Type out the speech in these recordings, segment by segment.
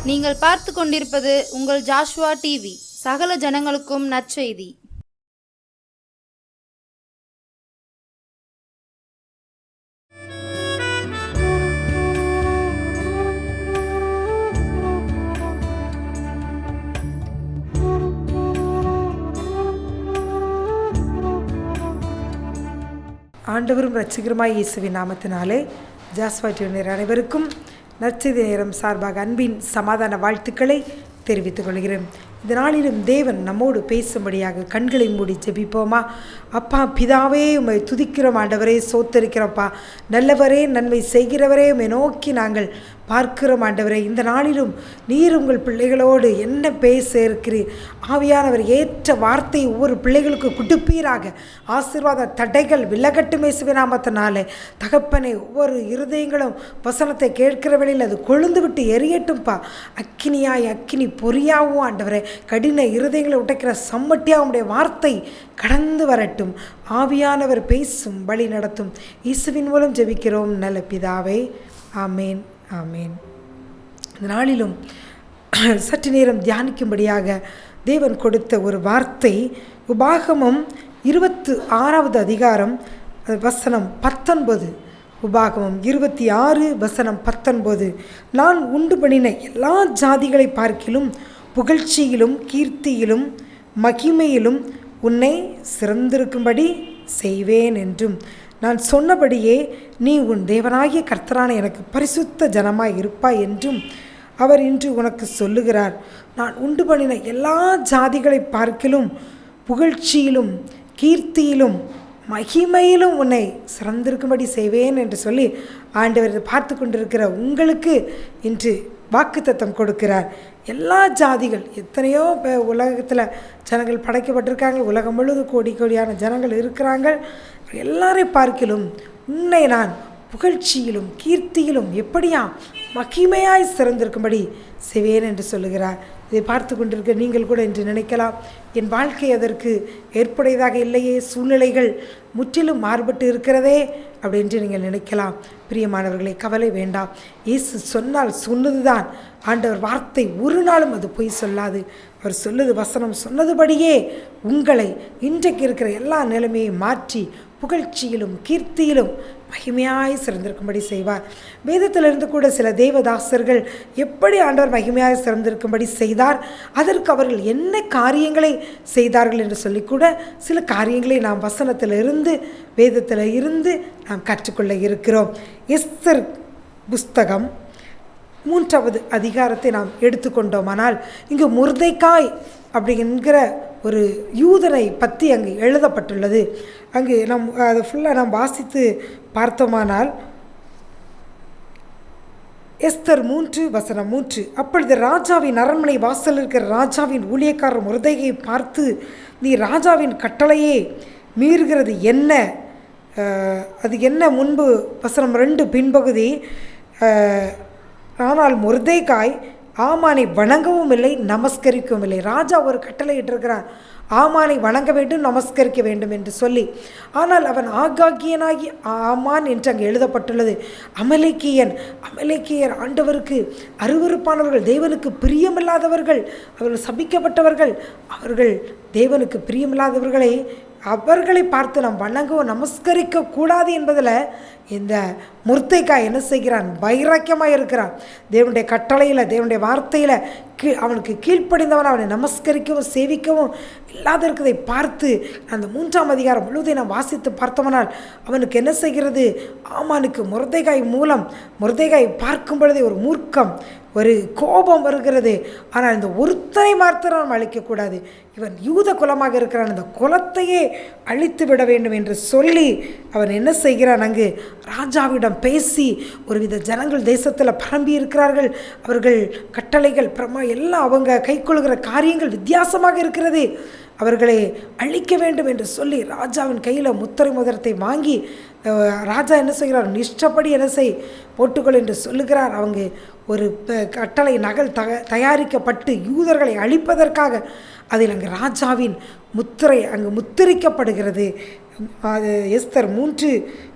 நீங்கள் பார்த்து கொண்டிருப்பது உங்கள் ஜாஷ்வா டிவி. சகல ஜனங்களுக்கும் நற்செய்தி. ஆண்டவரும் இரட்சகருமாய் இயேசுவின் நாமத்தினாலே ஜாஸ்வா டிவி அனைவருக்கும் நற்செய்தி நேரம் சார்பாக அன்பின் சமாதான வாழ்த்துக்களை தெரிவித்துக் கொள்கிறேன். இந்த நாளிலும் தேவன் நம்மோடு பேசும்படியாக கண்களை மூடி ஜெபிப்போமா. அப்பா பிதாவே, உம்மை துதிக்கிறோம் ஆண்டவரே, சோத்தரிக்கிறோம்ப்பா. நல்லவரே, நன்மை செய்கிறவரே, உம்மை நோக்கி நாங்கள் பார்க்கிறோம் ஆண்டவரே. இந்த நாளிலும் நீர் உங்கள் பிள்ளைகளோடு என்ன பேச இருக்கிறீர். ஆவியானவர் ஏற்ற வார்த்தை ஒவ்வொரு பிள்ளைகளுக்கு குடுப்பீராக. ஆசீர்வாத தடைகள் விலகட்டும் இயேசுவின் நாமத்தினாலே. தகப்பனை ஒவ்வொரு இருதயங்களும் வசனத்தை கேட்கிற வேளையில் அது கொழுந்து விட்டு எரியட்டும்ப்பா. அக்கினியாய் அக்கினி பொறியாவும் ஆண்டவரே, கடின இருதயங்களை உடைக்கிற சம்மட்டியாக உடைய வார்த்தை கடந்து வரட்டும். ஆவியானவர் பேசும் வழி நடத்தும். இயேசுவின் மூலம் ஜெபிக்கிறோம் நல்ல பிதாவே, ஆமேன் ஆமேன். இந்த நாளிலும் சற்று நேரம் தியானிக்கும்படியாக தேவன் கொடுத்த ஒரு வார்த்தை உபாகமம் 26வது அதிகாரம் வசனம் 19. உபாகமம் 26 வசனம் 19. நான் உண்டு பண்ணின எல்லா ஜாதிகளை பார்க்கிலும் புகழ்ச்சியிலும் கீர்த்தியிலும் மகிமையிலும் உன்னை சிறந்திருக்கும்படி செய்வேன் என்றும், நான் சொன்னபடியே நீ உன் தேவனாகிய கர்த்தரான எனக்கு பரிசுத்த ஜனமாய் இருப்பாய் என்றும் அவர் இன்று உனக்கு சொல்லுகிறார். நான் உண்டு பண்ணின எல்லா ஜாதிகளை பார்க்கிலும் புகழ்ச்சியிலும் கீர்த்தியிலும் மகிமையிலும் உன்னை சிறந்திருக்கும்படி செய்வேன் என்று சொல்லி ஆண்டவர் பார்த்து கொண்டிருக்கிற உங்களுக்கு இன்று வாக்குத்தத்தம் கொடுக்கிறார். எல்லா ஜாதிகள், எத்தனையோ உலகத்தில் ஜனங்கள் படைக்கப்பட்டிருக்காங்க. உலகம் முழுவதும் கோடி கோடியான ஜனங்கள் இருக்கிறாங்க. எல்லாரையும் பார்க்கிலும் உன்னை நான் புகழ்ச்சியிலும் கீர்த்தியிலும் எப்படியா மகிமையாய் சிறந்திருக்கும்படி செய்வேன் என்று சொல்லுகிறார். இதை பார்த்து கொண்டிருக்க நீங்கள் கூட இன்று நினைக்கலாம், என் வாழ்க்கை அதற்கு ஏற்புடையதாக இல்லையே, சூழ்நிலைகள் முற்றிலும் மாறுபட்டு இருக்கிறதே அப்படின்ட்டு நீங்கள் நினைக்கலாம். பிரியமானவர்களை, கவலை வேண்டாம். இயேசு சொன்னால் சொன்னதுதான். ஆண்டவர் வார்த்தை ஒரு நாளும் அது பொய் சொல்லாது. அவர் சொல்லுது, வசனம் சொன்னதுபடியே உங்களை இன்றைக்கு இருக்கிற எல்லா நிலைமையை மாற்றி புகழ்ச்சியிலும் கீர்த்தியிலும் மகிமையாய் சிறந்திருக்கும்படி செய்வார். வேதத்திலிருந்து கூட சில தேவதாசர்கள் எப்படி ஆண்டவர் மகிமையாய் சிறந்திருக்கும்படி செய்தார், அதற்கு அவர்கள் என்ன காரியங்களை செய்தார்கள் என்று சொல்லி கூட சில காரியங்களை நாம் வசனத்தில் இருந்து வேதத்தில் இருந்து நாம் கற்றுக்கொள்ள இருக்கிறோம். எஸ்தர் புஸ்தகம் 3வது அதிகாரத்தை நாம் எடுத்துக்கொண்டோமானால் இங்கு மொர்தெகாய் அப்படிங்கிற ஒரு யூதனை பற்றி அங்கு எழுதப்பட்டுள்ளது. அங்கு அதை ஃபுல்லாக நாம் வாசித்து பார்த்தோமானால் எஸ்தர் 3 வசனம் 3. அப்பொழுது ராஜாவின் அரண்மனை வாசல் இருக்கிற ராஜாவின் ஊழியக்காரர் மொர்தெகாயை பார்த்து, நீ ராஜாவின் கட்டளையே மீறுகிறது என்ன? அது என்ன? முன்பு வசனம் 2 பின்பகுதி. ஆனால் மொர்தெகாய் ஆமானை வணங்கவும் இல்லை நமஸ்கரிக்கவும் இல்லை. ராஜா ஒரு கட்டளை இட்டிருக்கிறார், ஆமானை வணங்க வேண்டும் நமஸ்கரிக்க வேண்டும் என்று சொல்லி. ஆனால் அவன் ஆகாகியனாகி ஆமான் என்று அங்கே எழுதப்பட்டுள்ளது. அமலேக்கியர் ஆண்டவருக்கு அருவருப்பானவர்கள், தேவனுக்கு பிரியமில்லாதவர்கள், அவர்கள் சபிக்கப்பட்டவர்கள். அவர்கள் தேவனுக்கு பிரியமில்லாதவர்களை அவர்களை பார்த்து நாம் வணங்கவும் நமஸ்கரிக்க கூடாது என்பதில் இந்த மொர்தெகாய் என்ன செய்கிறான்? வைராக்கியமாக இருக்கிறான். தேவனுடைய கட்டளையில், தேவனுடைய வார்த்தையில் அவனுக்கு கீழ்ப்படிந்தவன் அவனை நமஸ்கரிக்கவும் சேவிக்கவும் இல்லாத இருக்கிறதை பார்த்து அந்த 3ஆம் அதிகாரம் முழுவதையும் நாம் வாசித்து பார்த்தோம்னால் அவனுக்கு என்ன செய்கிறது? ஆமானுக்கு மொர்தெகாய் பார்க்கும் பொழுதே ஒரு மூர்க்கம், ஒரு கோபம் வருகிறது. ஆனால் இந்த ஒருத்தனை மாத்திரம் நாம் அழிக்கக்கூடாது, இவன் யூத குலமாக இருக்கிறான், இந்த குலத்தையே அழித்து விட வேண்டும் என்று சொல்லி அவன் என்ன செய்கிறான்? அங்கு ராஜாவிடம் பேசி, ஒருவித ஜனங்கள் தேசத்தில் பரம்பி இருக்கிறார்கள், அவர்கள் கட்டளைகள் எல்லாம் அவங்க கைக்கொள்கிற காரியங்கள் வித்தியாசமாக இருக்கிறது, அவர்களை அழிக்க வேண்டும் என்று சொல்லி ராஜாவின் கையில் முத்திரை மோதிரத்தை வாங்கி ராஜா என்ன செய்கிறார்? இஷ்டப்படி என்ன போட்டுக்கொள் என்று சொல்லுகிறார். அவங்க ஒரு கட்டளை நகல் தயாரிக்கப்பட்டு யூதர்களை அழிப்பதற்காக அதில் அங்கு ராஜாவின் முத்திரை அங்கு முத்திரிக்கப்படுகிறது. அது எஸ்தர் 3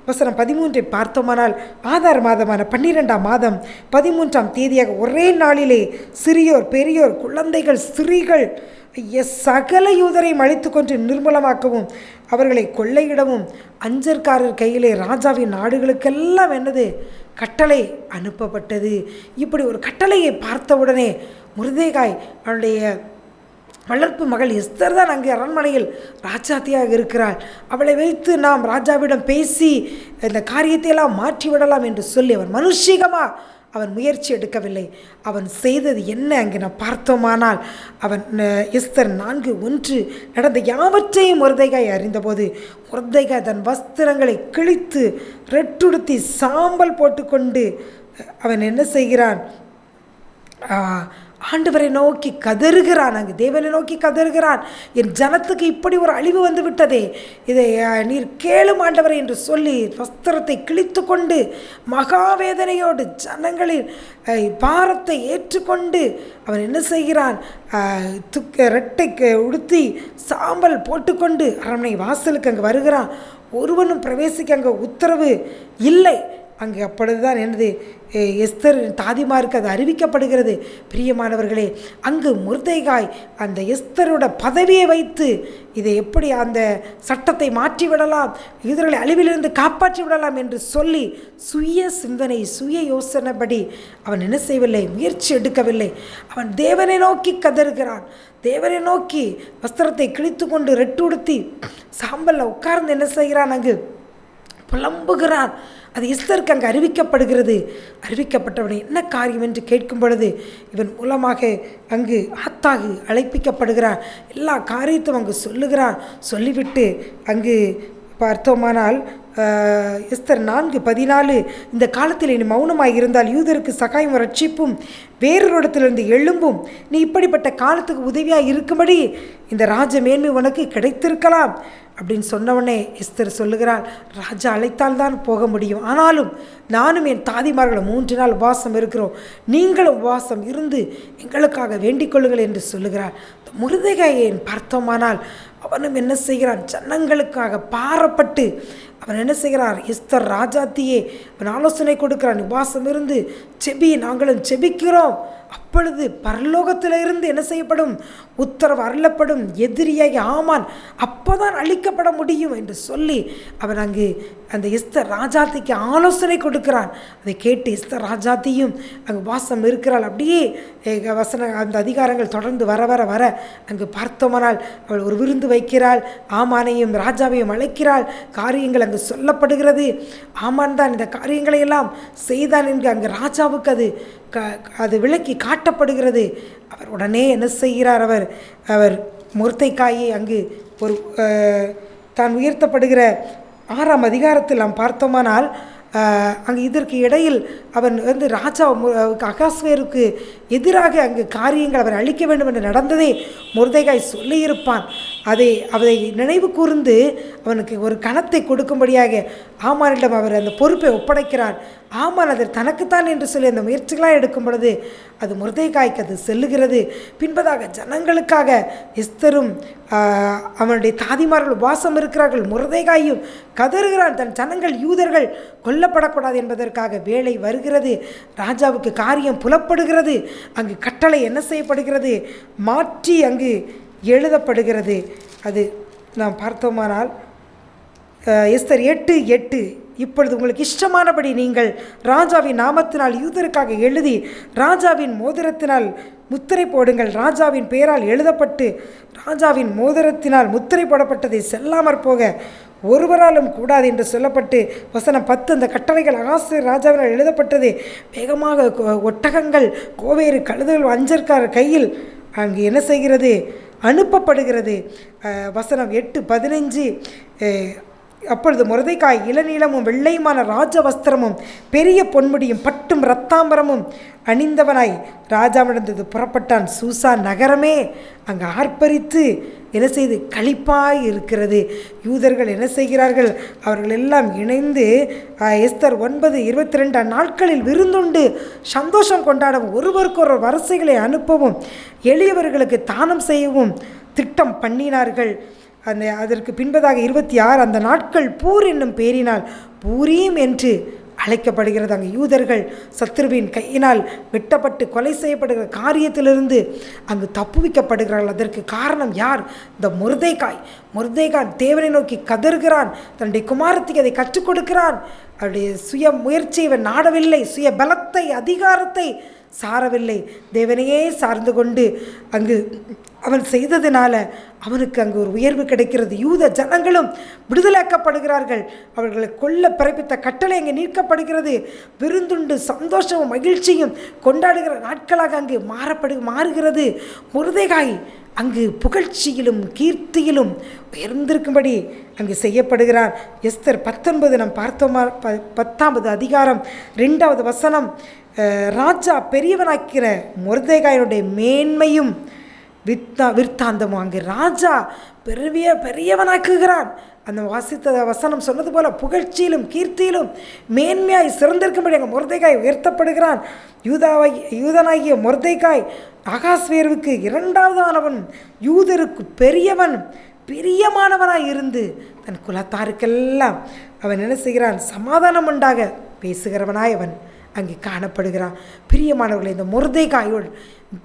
வசனம் 13 பார்த்தோமானால் ஆதார் மாதமான 12ஆம் மாதம் 13ஆம் தேதியாக ஒரே நாளிலே சிறியோர் பெரியோர் குழந்தைகள் ஸ்திரீகள் சகல யூதரையும் அழித்து கொண்டு நிர்மூலமாக்கவும் அவர்களை கொள்ளையிடவும் அஞ்சற்காரர் கையிலே ராஜாவின் நாடுகளுக்கெல்லாம் என்னது கட்டளை அனுப்பப்பட்டது. இப்படி ஒரு கட்டளையை பார்த்தவுடனே மொர்தெகாய் அவனுடைய வளர்ப்பு மகள் எஸ்தர் தான் அங்கே அரண்மனையில் ராஜாத்தியாக இருக்கிறாள். அவளை வைத்து நாம் ராஜாவிடம் பேசி இந்த காரியத்தையெல்லாம் மாற்றிவிடலாம் என்று சொல்லி அவன் மனுஷிகமாக அவன் முயற்சி எடுக்கவில்லை. அவன் செய்தது என்ன அங்கே நான் பார்த்தோமானால், அவன் எஸ்தர் 4:1 நடந்த யாவற்றையும் மொர்தெகாய் அறிந்தபோது மொர்தெகாய் தன் வஸ்திரங்களை கிழித்து ரெட்டுடுத்தி சாம்பல் போட்டுக்கொண்டு அவன் என்ன செய்கிறான், ஆண்டவரை நோக்கி கதறுகிறான். அங்கு தேவனை நோக்கி கதறுகிறான். என் ஜனத்துக்கு இப்படி ஒரு அழிவு வந்து விட்டதே, இதை நீர் கேளும் ஆண்டவரை என்று சொல்லி வஸ்திரத்தை கிழித்து கொண்டு மகாவேதனையோடு ஜனங்களின் பாரத்தை ஏற்றுக்கொண்டு அவன் என்ன செய்கிறான், ரெட்டை உடுத்தி சாம்பல் போட்டுக்கொண்டு அரண்மனை வாசலுக்கு அங்கே வருகிறான். ஒருவனும் பிரவேசிக்க அங்கே உத்தரவு இல்லை. அங்கே அப்பொழுதுதான் என்னது எஸ்தர் தாதிமாருக்கு அது அறிவிக்கப்படுகிறது. பிரியமானவர்களே, அங்கு மொர்தெகாய் அந்த எஸ்தரோட பதவியை வைத்து இதை எப்படி அந்த சட்டத்தை மாற்றிவிடலாம், யூதர்களை அழிவிலிருந்து காப்பாற்றி விடலாம் என்று சொல்லி சுய சிந்தனை சுய யோசனைப்படி அவன் என்ன செய்யவில்லை, முயற்சி எடுக்கவில்லை. அவன் தேவனை நோக்கி கதறுகிறான். தேவனை நோக்கி வஸ்திரத்தை கிழித்து கொண்டு ரெட்டுடுத்தி சாம்பலில் உட்கார்ந்து என்ன செய்கிறான், அங்கு புலம்புகிறான். அது எஸ்தருக்கு அங்கு அறிவிக்கப்படுகிறது. அறிவிக்கப்பட்டவனை என்ன காரியம் என்று கேட்கும் பொழுது இவன் மூலமாக அங்கு ஆத்தாகு அழைப்பிக்கப்படுகிறான். எல்லா காரியத்தையும் அங்கு சொல்லுகிறான். சொல்லிவிட்டு அங்கு பார்த்தோமானால் எஸ்தர் 4:14 இந்த காலத்தில் நீ மௌனமாக இருந்தால் யூதருக்கு சகாயம் ரட்சிப்பும் வேறொருடத்திலிருந்து எழும்பும். நீ இப்படிப்பட்ட காலத்துக்கு உதவியாக இருக்கும்படி இந்த ராஜ மேன்மை உனக்கு கிடைத்திருக்கலாம் அப்படின்னு சொன்னவனே எஸ்தர் சொல்லுகிறாள், ராஜா அழைத்தால் தான் போக முடியும், ஆனாலும் நானும் என் தாதிமார்களும் 3 நாள் உபவாசம் இருக்கிறோம், நீங்களும் உபவாசம் இருந்து எங்களுக்காக வேண்டிக் கொள்ளுங்கள் என்று சொல்லுகிறார். மொர்தெகாயை பார்த்தோமானால் அவனும் என்ன செய்கிறான், ஜனங்களுக்காக பாரப்பட்டு அவன் என்ன செய்கிறான், எஸ்தர் ராஜாத்தியே அவன் ஆலோசனை கொடுக்கிறான், உபவாசம் இருந்து செபி, நாங்களும் செபிக்கிறோம், அப்பொழுது பரலோகத்தில் இருந்து என்ன செய்யப்படும், உத்தரவு அருளப்படும், எதிரியாகி ஆமான் அப்போதான் அழிக்கப்பட முடியும் என்று சொல்லி அவன் அங்கு அந்த எஸ்தர் ராஜாத்திக்கு ஆலோசனை கொடுக்கிறான். அதை கேட்டு எஸ்தர் ராஜாத்தியும் அங்கு வாசம் இருக்கிறாள். அப்படியே வசன அந்த அதிகாரங்கள் தொடர்ந்து வர வர வர அங்கு பார்த்தோமானால் அவள் ஒரு விருந்து வைக்கிறாள், ஆமானையும் ராஜாவையும் அழைக்கிறாள். காரியங்கள் அங்கு சொல்லப்படுகிறது. ஆமான் தான் இந்த காரியங்களையெல்லாம் செய்தான் என்று அங்கு ராஜாவுக்கு அது விளக்கி காட்டப்படுகிறது. அவர் உடனே என்ன செய்கிறார், அவர் மொர்தெகாயை அங்கு ஒரு தான் உயர்த்தப்படுகிற 6ஆம் அதிகாரத்தில் நாம் பார்த்தோமானால் அங்கு இதற்கு இடையில் அவன் வந்து ராஜா அகாஸ்வேருக்கு எதிராக அங்கு காரியங்கள் அவர் அழிக்க வேண்டும் என்று நடந்ததே மொர்தெகாய் சொல்லியிருப்பான். அதை நினைவு கூர்ந்து அவனுக்கு ஒரு கணத்தை கொடுக்கும்படியாக ஆமானிடம் அவர் அந்த பொறுப்பை ஒப்படைக்கிறார். ஆமான் அது தனக்குத்தான் என்று சொல்லி அந்த முயற்சிகளாக எடுக்கும் பொழுது அது மொர்தெகாய்க்கு அது செல்லுகிறது. பின்பதாக ஜனங்களுக்காக எஸ்தரும் அவனுடைய தாதிமார்கள் உபவாசம் இருக்கிறார்கள். மொர்தெகாயும் கதறுகிறான், தன் ஜனங்கள் யூதர்கள் கொல்லப்படக்கூடாது என்பதற்காக. வேலை வருகிறது, ராஜாவுக்கு காரியம் புலப்படுகிறது. அங்கு கட்டளை என்ன செய்யப்படுகிறது, மாற்றி அங்கு எழுதப்படுகிறது. அது நாம் பார்த்தோமானால் எஸ்தர் 8:8 இப்பொழுது உங்களுக்கு இஷ்டமானபடி நீங்கள் ராஜாவின் நாமத்தினால் யூதருக்காக எழுதி ராஜாவின் மோதிரத்தினால் முத்திரை போடுங்கள். ராஜாவின் பெயரால் எழுதப்பட்டு ராஜாவின் மோதிரத்தினால் முத்திரை போடப்பட்டதை செல்லாமற் போக ஒருவராலும் கூடாது என்று சொல்லப்பட்டு வசனம் 10 அந்த கட்டளைகள் அகாஸ்வேரு ராஜாவினால் எழுதப்பட்டது. வேகமாக ஒட்டகங்கள், கோவேறு கழுதைகள் அஞ்சற்காரர் கையில் அங்கு என்ன செய்கிறது, அனுப்பப்படுகிறது. வசனம் 8:15 அப்பொழுது மொர்தெகாய் இளநீளமும் வெள்ளையுமான ராஜ வஸ்திரமும் பெரிய பொன்முடியும் பட்டும் இரத்தாம்பரமும் அணிந்தவனாய் ராஜாவிடந்து புறப்பட்டான். சூசான் நகரமே அங்கு ஆர்ப்பரித்து என்ன செய்து களிப்பாய் இருக்கிறது. யூதர்கள் என்ன செய்கிறார்கள், அவர்கள் எல்லாம் இணைந்து எஸ்தர் 9:22 அந்நாட்களில் விருந்துண்டு சந்தோஷம் கொண்டாடவும் ஒருவருக்கொரு வரிசைகளை அனுப்பவும் எளியவர்களுக்கு தானம் செய்யவும் திட்டம் பண்ணினார்கள். அதற்கு பின்பதாக 26 அந்த நாட்கள் பூர் என்னும் பேரினால் பூரீம் என்று அழைக்கப்படுகிறது. அங்கு யூதர்கள் சத்துருவின் கையினால் வெட்டப்பட்டு கொலை செய்யப்படுகிற காரியத்திலிருந்து அங்கு தப்புவிக்கப்படுகிறார்கள். அதற்கு காரணம் யார்? இந்த மொர்தெகாய் தேவனை நோக்கி கதறுகிறான். தன்னுடைய குமாரத்துக்கு அதை கற்றுக் கொடுக்கிறான். அவருடைய சுய முயற்சியை இவன் நாடவில்லை, சுய பலத்தை அதிகாரத்தை சாரவில்லை, தேவனையே சார்ந்து கொண்டு அங்கு அவன் செய்ததினால அவனுக்கு அங்கு ஒரு உயர்வு கிடைக்கிறது. யூத ஜனங்களும் விடுதலாக்கப்படுகிறார்கள். அவர்களை கொல்ல பிறப்பித்த கட்டளை அங்கே நீக்கப்படுகிறது. விருந்துண்டு சந்தோஷமும் மகிழ்ச்சியும் கொண்டாடுகிற நாட்களாக அங்கு மாறுகிறது. மொர்தெகாய் அங்கு புகழ்ச்சியிலும் கீர்த்தியிலும் உயர்ந்திருக்கும்படி அங்கு செய்யப்படுகிறார். எஸ்தர் 19 நாம் பார்த்தோமா, 10வது அதிகாரம் 2வது வசனம், ராஜா பெரியவனாக்கிற மொர்தெகாயினுடைய மேன்மையும் விற்த்தாந்தமும். அங்கு ராஜா பெரியவனாக்குகிறான். அந்த வாசித்த வசனம் சொன்னது போல புகழ்ச்சியிலும் கீர்த்தியிலும் மேன்மையாய் சிறந்திருக்கும்படி அங்கே மொர்தெகாய் உயர்த்தப்படுகிறான். யூதனாகிய மொர்தெகாய் அகாஸ்வேருவுக்கு 2வதானவன், யூதருக்கு பெரியவன், பிரியமானவனாய் இருந்து தன் குலத்தாருக்கெல்லாம் அவன் என்ன செய்கிறான்? சமாதானம் உண்டாக பேசுகிறவனாய் அவன் அங்கே காணப்படுகிறான். பிரியமானவர்களை, இந்த மொர்தெகாயோடு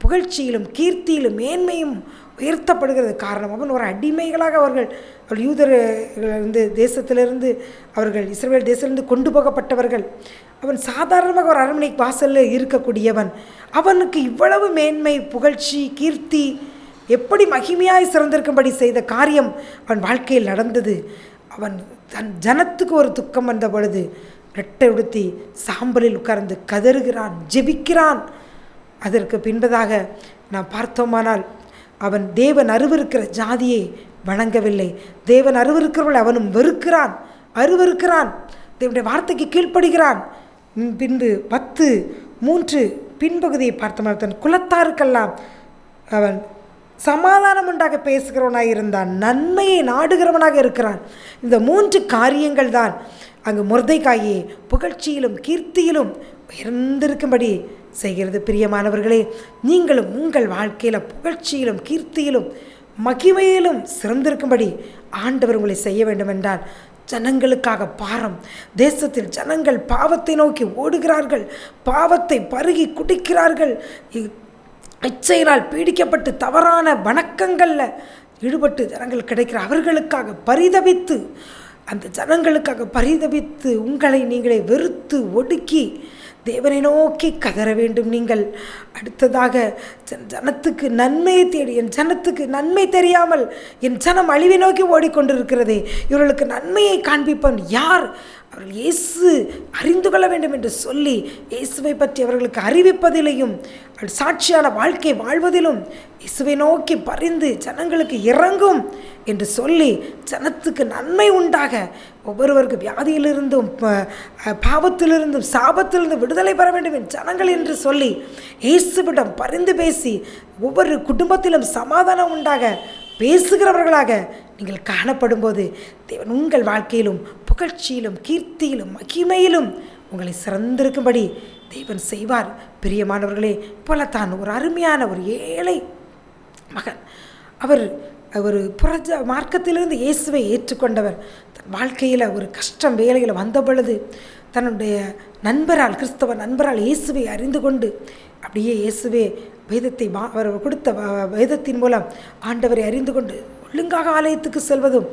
புகழ்ச்சியிலும் கீர்த்தியிலும் மேன்மையும் உயர்த்தப்படுகிறது. காரணம், அவன் ஒரு அடிமைகளாக அவர்கள் யூதர்களிருந்து தேசத்திலிருந்து அவர்கள் இஸ்ரவேல் தேசத்திலிருந்து கொண்டு போகப்பட்டவர்கள். அவன் சாதாரணமாக ஒரு அரண்மனை வாசலில் இருக்கக்கூடியவன். அவனுக்கு இவ்வளவு மேன்மை, புகழ்ச்சி, கீர்த்தி எப்படி மகிமையாய் சிறந்திருக்கும்படி செய்த காரியம் அவன் வாழ்க்கையில் நடந்தது. அவன் தன் ஜனத்துக்கு ஒரு துக்கம் வந்த பொழுது ரெட்டை உடுத்தி சாம்பலில் உட்கார்ந்து கதறுகிறான், ஜெபிக்கிறான். அதற்கு பின்பதாக நாம் பார்த்தோமானால் அவன் தேவன் அருவருக்கிற ஜாதியை வணங்கவில்லை. தேவன் அருவருக்கிறவர்கள் அவனும் அருவருக்கிறான். தேவனுடைய வார்த்தைக்கு கீழ்ப்படுகிறான். பின்பு 10:3 பின்பகுதியை பார்த்தோம்னால் தன் குலத்தாருக்கெல்லாம் அவன் சமாதானம் உண்டாக பேசுகிறவனாக இருந்தான், நன்மையை நாடுகிறவனாக இருக்கிறான். இந்த 3 காரியங்கள் தான் அங்கு மொர்தெகாயை புகழ்ச்சியிலும் கீர்த்தியிலும் உயர்ந்திருக்கும்படி செய்கிறது. பிரியமானவர்களே, நீங்களும் உங்கள் வாழ்க்கையில் புகழ்ச்சியிலும் கீர்த்தியிலும் மகிமையிலும் சிறந்திருக்கும்படி ஆண்டவர் உங்களை செய்ய வேண்டுமென்றால் ஜனங்களுக்காக பாரம். தேசத்தில் ஜனங்கள் பாவத்தை நோக்கி ஓடுகிறார்கள், பாவத்தை பருகி குடிக்கிறார்கள், இச்சையினால் பீடிக்கப்பட்டு தவறான வணக்கங்களில் ஈடுபட்டு ஜனங்கள் கிடைக்கிற அவர்களுக்காக பரிதபித்து, அந்த ஜனங்களுக்காக பரிதபித்து உங்களை நீங்களே வெறுத்து ஒடுக்கி தேவனை நோக்கி கதற வேண்டும். நீங்கள் அடுத்ததாக ஜனத்துக்கு நன்மையை தேடி, என் ஜனத்துக்கு நன்மை தெரியாமல் என் ஜனம் அழிவை நோக்கி ஓடிக்கொண்டிருக்கிறதே, இவர்களுக்கு நன்மையை காண்பிப்பவன் யார்? அவர்கள் இயேசு அறிந்து கொள்ள வேண்டும் என்று சொல்லி இயேசுவை பற்றி அவர்களுக்கு அறிவிப்பதிலையும் சாட்சியான வாழ்க்கை வாழ்வதிலும் இயேசுவை நோக்கி பரிந்து ஜனங்களுக்கு இறங்கும் என்று சொல்லி ஜனத்துக்கு நன்மை உண்டாக ஒவ்வொருவருக்கு வியாதியிலிருந்தும் பாவத்திலிருந்தும் சாபத்திலிருந்தும் விடுதலை பெற வேண்டும் என் ஜனங்கள் என்று சொல்லி இயேசுவிடம் பரிந்து பேசி ஒவ்வொரு குடும்பத்திலும் சமாதானம் உண்டாக பேசுகிறவர்களாக நீங்கள் காணப்படும்போது தேவன் உங்கள் வாழ்க்கையிலும் புகழ்ச்சியிலும் கீர்த்தியிலும் மகிமையிலும் உங்களை சிறந்திருக்கும்படி தேவன் செய்வார். பிரியமானவர்களே, போலத்தான் ஒரு அருமையான ஒரு ஏழை மகன், அவர் ஒரு புறஜ மார்க்கத்திலிருந்து இயேசுவை ஏற்றுக்கொண்டவர். தன் வாழ்க்கையில் ஒரு கஷ்டம் வேலையில் வந்த பொழுது தன்னுடைய நண்பரால், கிறிஸ்தவ நண்பரால் இயேசுவை அறிந்து கொண்டு அப்படியே இயேசுவே வேதத்தை அவர் கொடுத்த வேதத்தின் மூலம் ஆண்டவரை அறிந்து கொண்டு ஒழுங்காக ஆலயத்துக்கு செல்வதும்,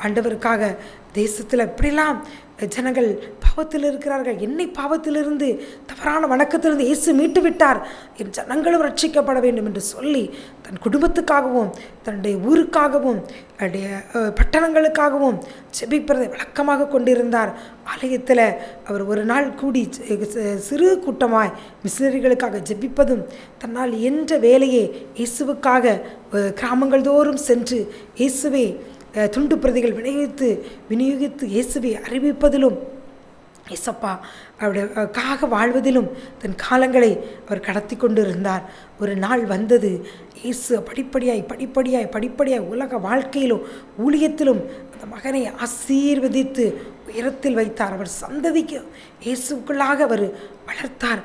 ஆண்டவருக்காக தேசத்தில் இப்படிலாம் ஜனங்கள் பாவத்தில் இருக்கிறார்கள், என்னை பாவத்திலிருந்து தவறான வணக்கத்திலிருந்து இயேசு மீட்டு விட்டார், என் ஜனங்களும் ரட்சிக்கப்பட வேண்டும் என்று சொல்லி தன் குடும்பத்துக்காகவும் தன்னுடைய ஊருக்காகவும் அவருடைய பட்டணங்களுக்காகவும் ஜெபிப்பதை வழக்கமாக கொண்டிருந்தார். ஆலயத்தில் அவர் ஒரு நாள் கூடி சிறு கூட்டமாய் மிஷனரிகளுக்காக ஜெபிப்பதும், தன்னால் என்ற வேலையை இயேசுவுக்காக கிராமங்கள் தோறும் சென்று இயேசுவை துண்டு பிரதிகள் விநியோகித்து இயேசுவை அறிவிப்பதிலும், இயேசப்பா அவருடைய வாழ்வதிலும் தன் காலங்களை அவர் கடத்தி கொண்டு இருந்தார். ஒரு நாள் வந்தது, இயேசு படிப்படியாய் உலக வாழ்க்கையிலும் ஊழியத்திலும் அந்த மகனை ஆசீர்வதித்து உயரத்தில் வைத்தார். அவர் சந்ததிக்கு இயேசுக்குள்ளாக அவர் வளர்த்தார்.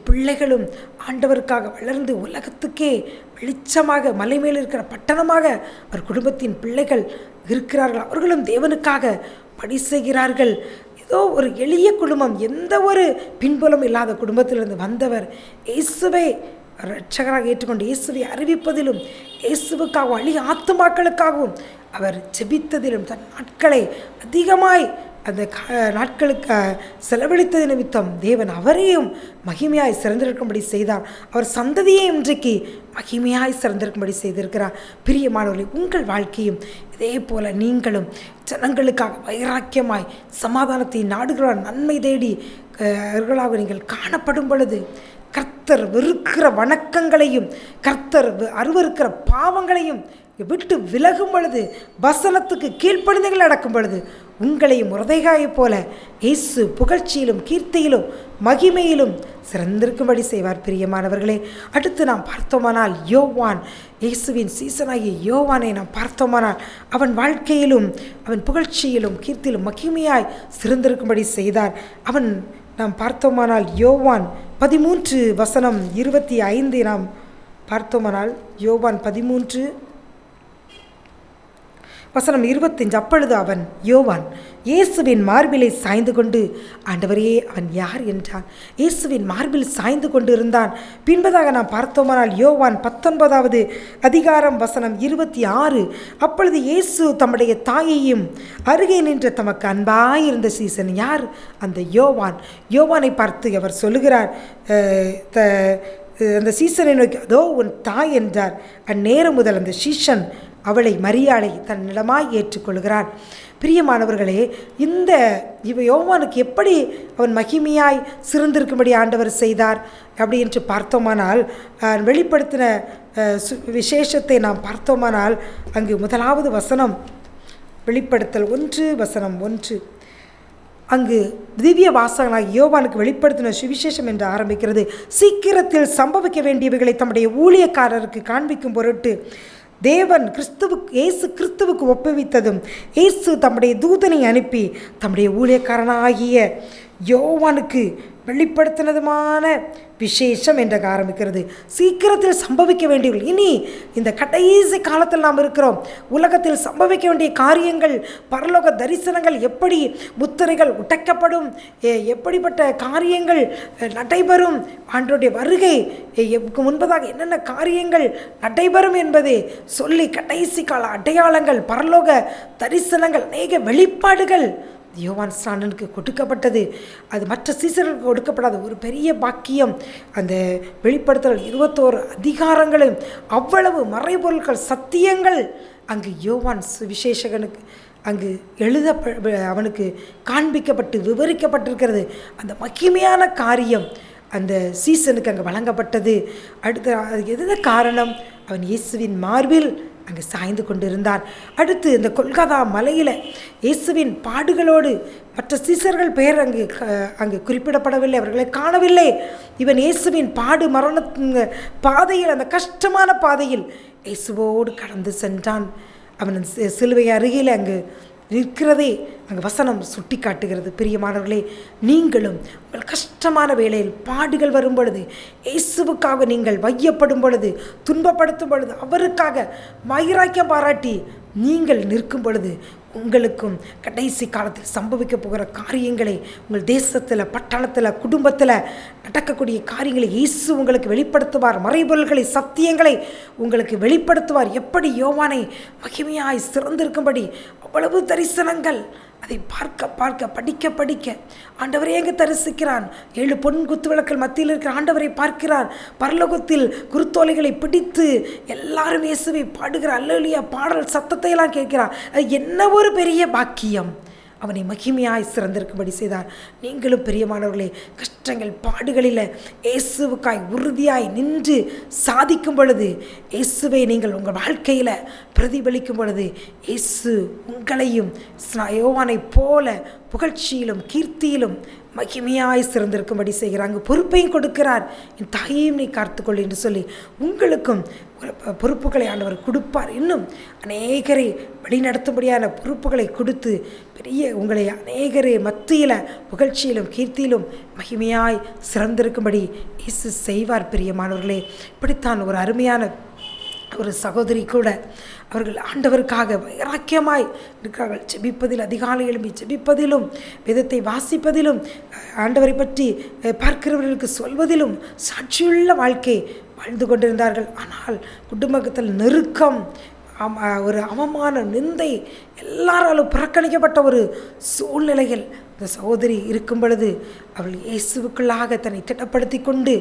பிள்ளைகளும் ஆண்டவருக்காக வளர்ந்து உலகத்துக்கே வெளிச்சமாக, மலை மேல் இருக்கிற பட்டணமாக அவர் குடும்பத்தின் பிள்ளைகள் இருக்கிறார்கள். அவர்களும் தேவனுக்காக பணி செய்கிறார்கள். ஏதோ ஒரு எளிய குடும்பம், எந்த ஒரு பின்புலம் இல்லாத குடும்பத்திலிருந்து வந்தவர் இயேசுவை இரட்சகராக ஏற்றுக்கொண்டு இயேசுவை அறிவிப்பதிலும் இயேசுவுக்காகவும் அழிய ஆத்துமாக்களுக்காகவும் அவர் ஜெபித்ததிலும் தன் நாட்களை அதிகமாய் அந்த நாட்களுக்கு செலவழித்தது நிமித்தம் தேவன் அவரையும் மகிமையாய் சிறந்திருக்கும்படி செய்தார். அவர் சந்ததியை இன்றைக்கு மகிமையாய் சிறந்திருக்கும்படி செய்திருக்கிறார். பிரியமானவர்களே, உங்கள் வாழ்க்கையும் இதே போல நீங்களும் ஜனங்களுக்காக வைராக்கியமாய் சமாதானத்தை நாடுகளால் நன்மை தேடி அவர்களாக நீங்கள் காணப்படும் பொழுது கர்த்தர் வெறுக்கிற வணக்கங்களையும் கர்த்தர் அருவருக்கிற பாவங்களையும் விட்டு விலகும் பொழுது, வசனத்துக்கு கீழ்ப்படிந்துகள் நடக்கும் பொழுது உங்களையும் உரதைகாயை போல இயேசு புகழ்ச்சியிலும் கீர்த்தியிலும் மகிமையிலும் சிறந்திருக்கும்படி செய்வார். பிரியமானவர்களே, அடுத்து நாம் பார்த்தோமானால் யோவான், இயேசுவின் சீசனாகிய யோவானை நாம் பார்த்தோமானால் அவன் வாழ்க்கையிலும் அவன் புகழ்ச்சியிலும் கீர்த்தியிலும் மகிமையாய் சிறந்திருக்கும்படி செய்தார். நாம் பார்த்தோமானால் யோவான் 13:25 நாம் பார்த்தோமானால் யோவான் 13:25 அப்பொழுது அவன் யோவான் இயேசுவின் மார்பிலை சாய்ந்து கொண்டு, ஆண்டவரே அவன் யார் என்றான். இயேசுவின் மார்பில் சாய்ந்து கொண்டு இருந்தான். பின்பதாக நாம் பார்த்தோமானால் யோவான் 19:26 அப்பொழுது இயேசு தம்முடைய தாயையும் அருகே நின்ற தமக்கு அன்பாயிருந்த சீசன் யார்? அந்த யோவானை பார்த்து அவர் சொல்லுகிறார், அந்த சீசனை நோக்கி அதோ உன் தாய் என்றார். அந்நேரம் முதல் அந்த சீசன் அவளை மரியாளை தன் நிலமாய் ஏற்றுக்கொள்கிறான். பிரியமானவர்களே, இந்த யோவானுக்கு எப்படி அவன் மகிமையாய் சிறந்திருக்கும்படி ஆண்டவர் செய்தார் அப்படி என்று பார்த்தோமானால், வெளிப்படுத்தின விசேஷத்தை நாம் பார்த்தோமானால் அங்கு முதலாவது வசனம் வெளிப்படுத்தல் 1:1 அங்கு திவ்ய வாசகனாக யோவானுக்கு வெளிப்படுத்தின சுவிசேஷம் என்று ஆரம்பிக்கிறது. சீக்கிரத்தில் சம்பவிக்க வேண்டியவைகளை தம்முடைய ஊழியக்காரருக்கு காண்பிக்கும் பொருட்டு தேவன் இயேசு கிறிஸ்துவுக்கு ஒப்புவித்ததும் இயேசு தம்முடைய தூதனை அனுப்பி தம்முடைய ஊழியக்காரனாகிய யோவானுக்கு வெளிப்படுத்தினதுமான விசேஷம் என்று ஆரம்பிக்கிறது. சீக்கிரத்தில் சம்பவிக்க வேண்டியவர்கள், இனி இந்த கடைசி காலத்தில் நாம் இருக்கிறோம். உலகத்தில் சம்பவிக்க வேண்டிய காரியங்கள், பரலோக தரிசனங்கள், எப்படி முத்திரைகள் உடைக்கப்படும், எப்படிப்பட்ட காரியங்கள் நடைபெறும், ஆண்டவருடைய வருகை முன்பதாக என்னென்ன காரியங்கள் நடைபெறும் என்பதை சொல்லி கடைசி கால அடையாளங்கள், பரலோக தரிசனங்கள், அநேக வெளிப்பாடுகள் யோவான் ஸ்நானனுக்கு கொடுக்கப்பட்டது. அது மற்ற சீசர்களுக்கு கொடுக்கப்படாத ஒரு பெரிய பாக்கியம். அந்த வெளிப்படுத்தல் 21 அதிகாரங்களும் அவ்வளவு மறைபொருட்கள், சத்தியங்கள் அங்கு யோவான் சுவிசேஷகனுக்கு அங்கு அவனுக்கு காண்பிக்கப்பட்டு விவரிக்கப்பட்டிருக்கிறது. அந்த மகிமையான காரியம் அந்த சீசனுக்கு அங்கே வழங்கப்பட்டது. அடுத்து அதுக்கு எது காரணம்? அவன் இயேசுவின் மார்பில் அங்கே சாய்ந்து கொண்டிருந்தான். அடுத்து இந்த கொல்கத்தா மலையில் இயேசுவின் பாடுகளோடு மற்ற சீசர்கள் பெயர் அங்கு குறிப்பிடப்படவில்லை, அவர்களை காணவில்லை. இவன் இயேசுவின் பாடு மரண பாதையில், அந்த கஷ்டமான பாதையில் இயேசுவோடு கடந்து சென்றான். அவன் சிலுவை அருகில் அங்கு நிற்கிறதே அங்கே வசனம் சுட்டி காட்டுகிறது. பிரியமானவர்களே, நீங்களும் உங்கள் கஷ்டமான வேளையில் பாடுகள் வரும் பொழுது, இயேசுவுக்காக நீங்கள் வையப்படும் பொழுது, துன்பப்படுத்தும் பொழுது, அவருக்காக வைராக்கியம் பாராட்டி நீங்கள் நிற்கும் பொழுது, உங்களுக்கும் கடைசி காலத்தில் சம்பவிக்க போகிற காரியங்களை, உங்கள் தேசத்தில், பட்டணத்தில், குடும்பத்தில் நடக்கக்கூடிய காரியங்களை இயேசு உங்களுக்கு வெளிப்படுத்துவார். மறைபொருள்களை, சத்தியங்களை உங்களுக்கு வெளிப்படுத்துவார். எப்படி யோவானை மகிமையாய் சிறந்திருக்கும்படி அவ்வளவு தரிசனங்கள், அதை பார்க்க படிக்க ஆண்டவரை எங்கே தரிசிக்கிறான். 7 பொன் குத்துவிளக்கள் மத்தியில் இருக்கிற ஆண்டவரை பார்க்கிறான். பரலோகத்தில் குருத்தோலைகளை பிடித்து எல்லாரும் இயேசுவை பாடுகிற அல்லேலூயா பாடல் சத்தத்தை எல்லாம் கேட்கிறான். அது என்ன ஒரு பெரிய பாக்கியம்! அவனை மகிமையாய் சிறந்திருக்கும்படி செய்தார். நீங்களும் பிரியமானவர்களே, கஷ்டங்கள் பாடுகளில் இயேசுவுக்காய் உறுதியாய் நின்று சாதிக்கும் பொழுது, இயேசுவை நீங்கள் உங்கள் வாழ்க்கையில் பிரதிபலிக்கும் பொழுது, இயேசு உங்களையும் யோவானை போல புகழ்ச்சியிலும் கீர்த்தியிலும் மகிமையாய் சிறந்திருக்கும்படி செய்கிறாங்க. பொறுப்பையும் கொடுக்கிறார். என் தாயையும் நீ காத்துக்கொள் என்று சொல்லி உங்களுக்கும் பொறுப்புகளை ஆண்டவர் கொடுப்பார். இன்னும் அநேகரை வழிநடத்தும்படியான பொறுப்புகளை கொடுத்து உங்களை அநேகரை மத்தியில் புகழ்ச்சியிலும் கீர்த்தியிலும் மகிமையாய் சிறந்திருக்கும்படி இயேசு செய்வார். பிரியமானவர்களே, இப்படித்தான் ஒரு அருமையான ஒரு சகோதரி கூட அவர்கள் ஆண்டவருக்காக வைராக்கியமாய் இருக்கிறார்கள். ஜெபிப்பதில், அதிகாலை எழும்பி ஜெபிப்பதிலும், வேதத்தை வாசிப்பதிலும், ஆண்டவரை பற்றி பார்க்கிறவர்களுக்கு சொல்வதிலும் சாட்சியுள்ள வாழ்க்கை வாழ்ந்து கொண்டிருந்தார்கள். ஆனால் குடும்பத்தில் நெருக்கம், ஒரு அவமான, நிந்தை, எல்லாராலும் புறக்கணிக்கப்பட்ட ஒரு சூழ்நிலையில் இந்த சகோதரி இருக்கும் பொழுது அவள் இயேசுவுக்குள்ளாக தன்னை திட்டப்படுத்தி கொண்டு,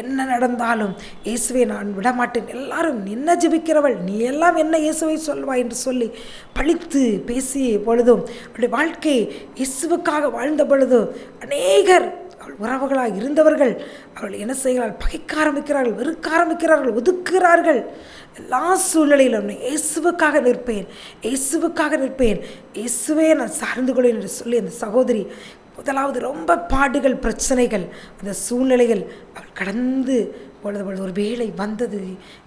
என்ன நடந்தாலும் இயேசுவை நான் விடமாட்டேன், எல்லாரும் நின்ன ஜெபிக்கிறவள், நீ எல்லாம் என்ன இயேசுவை சொல்வாய் என்று சொல்லி பழித்து பேசிய பொழுதும், அவளுடைய வாழ்க்கை இயேசுவுக்காக வாழ்ந்த பொழுதும் அநேகர் அவள் உறவுகளாக இருந்தவர்கள் அவள் என்ன செய்கிறார்கள்? பகைக்க ஆரம்பிக்கிறார்கள், வெறுக்க ஆரம்பிக்கிறார்கள், ஒதுக்குகிறார்கள். எல்லா சூழ்நிலையிலும் இயேசுவுக்காக நிற்பேன், இயேசுவுக்காக நிற்பேன், இயேசுவே நான் சார்ந்து கொள்வேன் என்று சொல்லி அந்த சகோதரி முதலாவது ரொம்ப பாடுகள், பிரச்சனைகள், அந்த சூழ்நிலைகள் அவள் கடந்து பொழுது ஒரு வேளை வந்தது.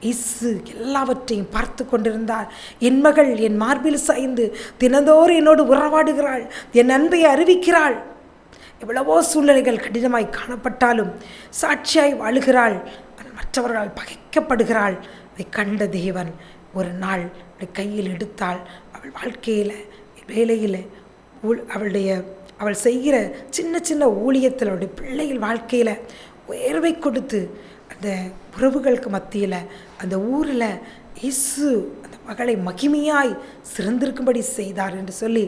இயேசு எல்லாவற்றையும் பார்த்து கொண்டிருந்தார். என் மகள் என் மார்பில் சாய்ந்து தினந்தோறும் என்னோடு உறவாடுகிறாள், என் அன்பை அறிவிக்கிறாள். எவ்வளவோ சூழ்நிலைகள் கடினமாய் காணப்பட்டாலும் சாட்சியாய் வாழுகிறாள், மற்றவர்களால் பகைக்கப்படுகிறாள். அதை கண்ட தேவன் ஒரு நாள் அவளை கையில் எடுத்தாள். அவள் வாழ்க்கையில், வேலையில், அவள் செய்கிற சின்ன சின்ன ஊழியத்தில், அவளுடைய பிள்ளைகள் வாழ்க்கையில் உயர்வை கொடுத்து அந்த உறவுகளுக்கு மத்தியில், அந்த ஊரில் இயேசு அந்த மகளை மகிமையாய் சிறந்திருக்கும்படி செய்தார் என்று சொல்லி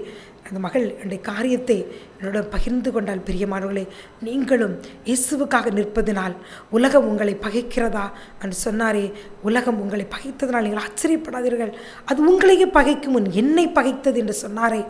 அந்த மகள் என்னுடைய காரியத்தை என்னோட பகிர்ந்து கொண்டால், பிரியமானவர்களே, நீங்களும் இயேசுவுக்காக நிற்பதினால் உலகம் உங்களை பகைக்கிறதா என்று சொன்னாரே, உலகம் உங்களை பகைத்ததினால் நீங்கள் ஆச்சரியப்படாதீர்கள், அது உங்களையே பகைக்கும் முன் என்னை பகைத்தது என்று சொன்னாரே.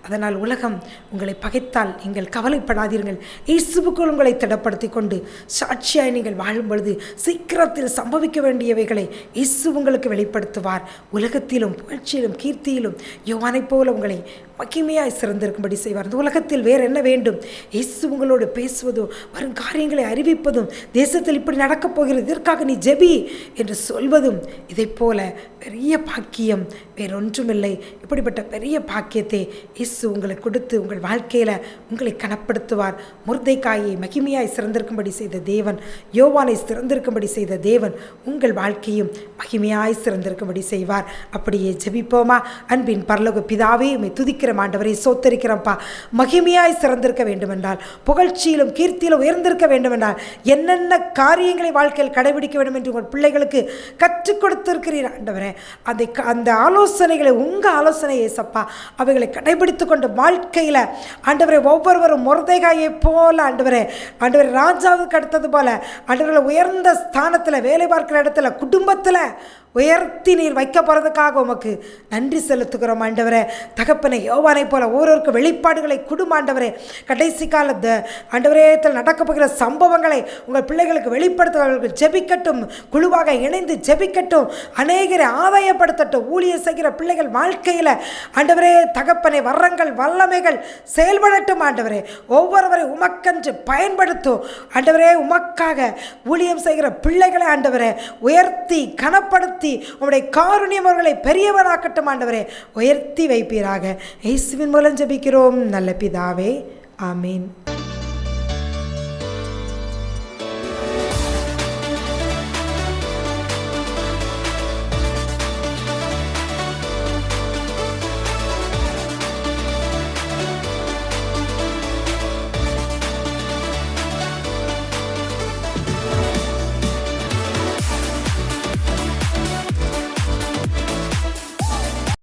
அதனால் உலகம் உங்களை பகைத்தால் நீங்கள் கவலைப்படாதீர்கள். இயேசுவுக்குள் உங்களை திடப்படுத்தி கொண்டு சாட்சியாய் நீங்கள் வாழும் பொழுது சீக்கிரத்தில் சம்பவிக்க வேண்டியவைகளை இயேசு உங்களுக்கு வெளிப்படுத்துவார். உலகத்திலும் புகழ்ச்சியிலும் கீர்த்தியிலும் யோவானைப் போல உங்களை மகிமையாய் சிறந்திருக்கும்படி செய்வார். இந்த உலகத்தில் வேறு என்ன வேண்டும்? இயேசு உங்களோடு பேசுவதும், வரும் காரியங்களை அறிவிப்பதும், தேசத்தில் இப்படி நடக்கப் போகிறது, இதற்காக நீ ஜெபி என்று சொல்வதும், இதை போல பெரிய பாக்கியம் வேறொன்றுமில்லை. இப்படிப்பட்ட பெரிய பாக்கியத்தை இயேசு உங்களுக்கு கொடுத்து உங்கள் வாழ்க்கையில் உங்களை கனப்படுத்துவார். முர்தைக்காயை மகிமையாய் சிறந்திருக்கும்படி செய்த தேவன், யோவானை சிறந்திருக்கும்படி செய்த தேவன் உங்கள் வாழ்க்கையும் மகிமையாய் சிறந்திருக்கும்படி செய்வார். அப்படியே ஜெபிப்போமா? அன்பின் பரலோக பிதாவே, உம்மை துதிக்கிற ஆண்டவரை சோத்தரிக்கிறப்பா. மகிமையாய் சிறந்திருக்க வேண்டுமென்றால், புகழ்ச்சியிலும் கீர்த்தியிலும் உயர்ந்திருக்க வேண்டுமென்றால், என்னென்ன காரியங்களை வாழ்க்கையில் கடைபிடிக்க வேண்டும் என்று உங்கள் பிள்ளைகளுக்கு கற்றுக் கொடுத்திருக்கிறீர் ஆண்டவரே. அந்த ஆலோசனைகளை, உங்கள் ஆலோசனை ஏசப்பா, அவைகளை கடைபிடித்து கொண்டு வாழ்க்கையில் ஆண்டவரை ஒவ்வொருவரும் முர்தைகாயை போல ஆண்டவரே, ராஜாவுக்கு அடுத்தது போல ஆண்டவர்களை உயர்ந்த ஸ்தானத்தில், வேலை பார்க்கிற இடத்துல, குடும்பத்தில் உயர்த்தி நீர் வைக்க போகிறதுக்காக உமக்கு நன்றி செலுத்துகிறோம் ஆண்டவரே. தகப்பனை யோவானை போல ஒவ்வொருவருக்கும் வெளிப்பாடுகளை குடும் ஆண்டவரே. கடைசி காலத்து ஆண்டவரே நடக்கப் போகிற சம்பவங்களை உங்கள் பிள்ளைகளுக்கு வெளிப்படுத்துவர்கள் ஜெபிக்கட்டும், குழுவாக இணைந்து ஜெபிக்கட்டும், அநேகரை ஆதாயப்படுத்தட்டும். ஊழியர் செய்கிற பிள்ளைகள் வாழ்க்கையில் ஆண்டவரே தகப்பனை வரங்கள், வல்லமைகள் செயல்படட்டும் ஆண்டவரே. ஒவ்வொருவரை உமக்கென்று பயன்படுத்தும் ஆண்டவரே. உமக்காக ஊழியம் செய்கிற பிள்ளைகளை ஆண்டவரே உயர்த்தி கனப்படுத்தி உம்முடைய காருண்யம் அவர்களை பெரியவராக்கட்டும் ஆண்டவரே. உயர்த்தி வைப்பீராக. இயேசுவின் மூலம் ஜெபிக்கிறோம் நல்ல பிதாவே, ஆமீன்.